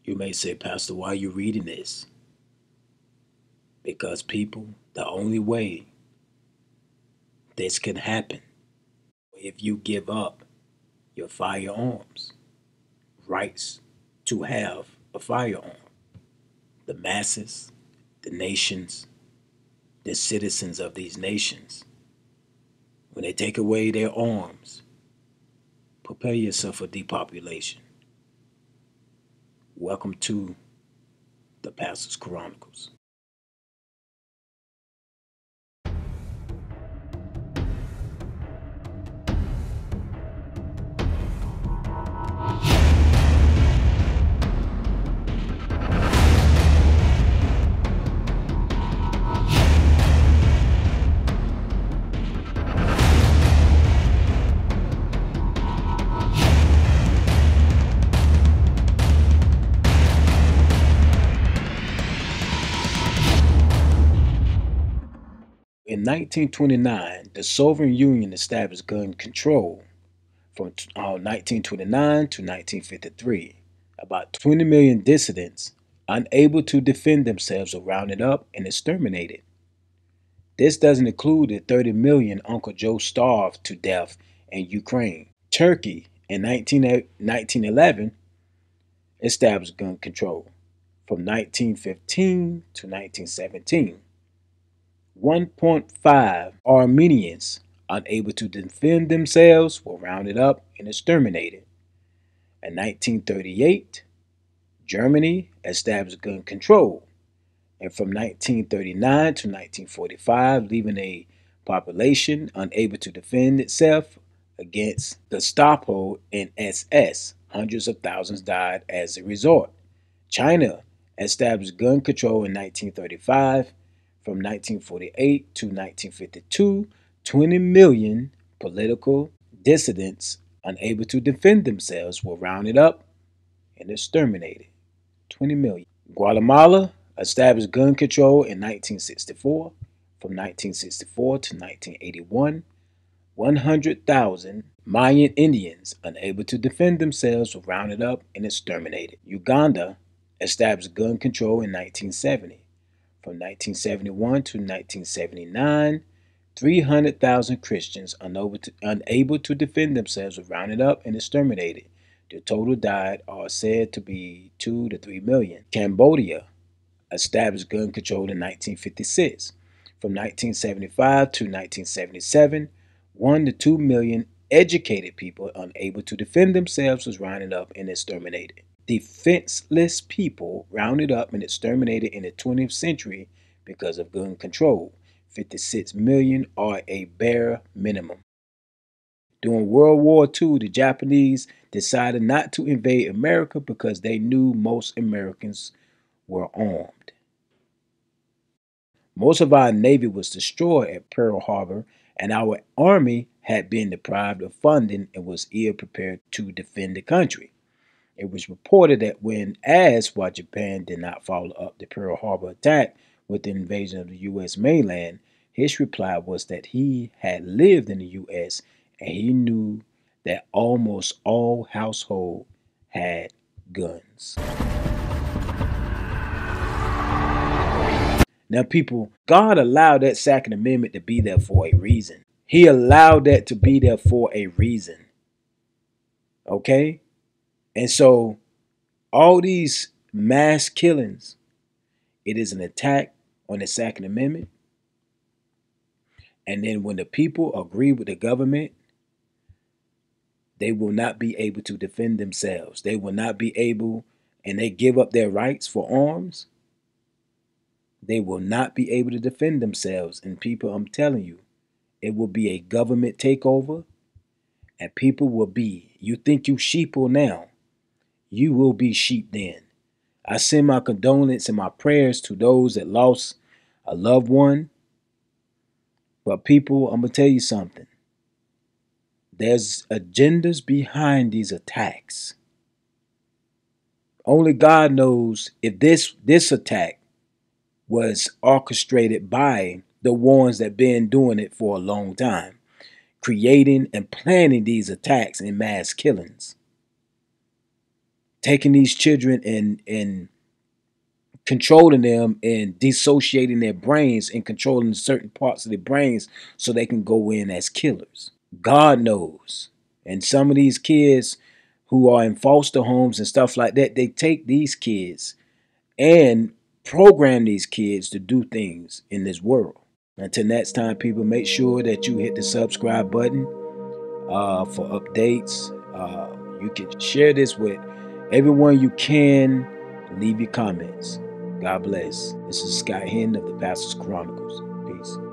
You may say, Pastor, why are you reading this? Because people, the only way this can happen if you give up your firearms, rights to have a firearm. The masses, the nations, the citizens of these nations, when they take away their arms, prepare yourself for depopulation. Welcome to the Pastor's Chronicles. In 1929, the Soviet Union established gun control from 1929 to 1953. About 20 million dissidents, unable to defend themselves, were rounded up and exterminated. This doesn't include the 30 million Uncle Joe starved to death in Ukraine. Turkey in 1911 established gun control from 1915 to 1917. 1.5 Armenians, unable to defend themselves, were rounded up and exterminated. In 1938, Germany established gun control, and from 1939 to 1945, leaving a population unable to defend itself against Gestapo and SS. Hundreds of thousands died as a result. China established gun control in 1935. From 1948 to 1952, 20 million political dissidents unable to defend themselves were rounded up and exterminated. 20 million. Guatemala established gun control in 1964. From 1964 to 1981, 100,000 Mayan Indians unable to defend themselves were rounded up and exterminated. Uganda established gun control in 1970. From 1971 to 1979, 300,000 Christians unable to defend themselves were rounded up and exterminated. The total died are said to be 2 to 3 million. Cambodia established gun control in 1956. From 1975 to 1977, 1 to 2 million educated people unable to defend themselves was rounded up and exterminated. Defenseless people rounded up and exterminated in the 20th century because of gun control. 56 million are a bare minimum. During World War II, the Japanese decided not to invade America because they knew most Americans were armed. Most of our Navy was destroyed at Pearl Harbor, and our Army had been deprived of funding and was ill prepared to defend the country. It was reported that when asked why Japan did not follow up the Pearl Harbor attack with the invasion of the U.S. mainland, his reply was that he had lived in the U.S. and he knew that almost all households had guns. Now, people, God allowed that Second Amendment to be there for a reason. He allowed that to be there for a reason. Okay? And so, all these mass killings, it is an attack on the Second Amendment. And then when the people agree with the government, they will not be able to defend themselves. They will not be able, and they give up their rights for arms. They will not be able to defend themselves. And people, I'm telling you, it will be a government takeover. And people will be, you think you sheeple now, you will be sheep then. I send my condolence and my prayers to those that lost a loved one. But people, I'm going to tell you something. There's agendas behind these attacks. Only God knows if this attack was orchestrated by the ones that been doing it for a long time, creating and planning these attacks and mass killings. taking these children and controlling them and dissociating their brains and controlling certain parts of their brains so they can go in as killers. God knows. And some of these kids who are in foster homes and stuff like that, they take these kids and program these kids to do things in this world. Until next time, people, make sure that you hit the subscribe button for updates. You can share this with everyone you can. Leave your comments. God bless. This is Scott Hinton of the Pastor's Chronicles. Peace.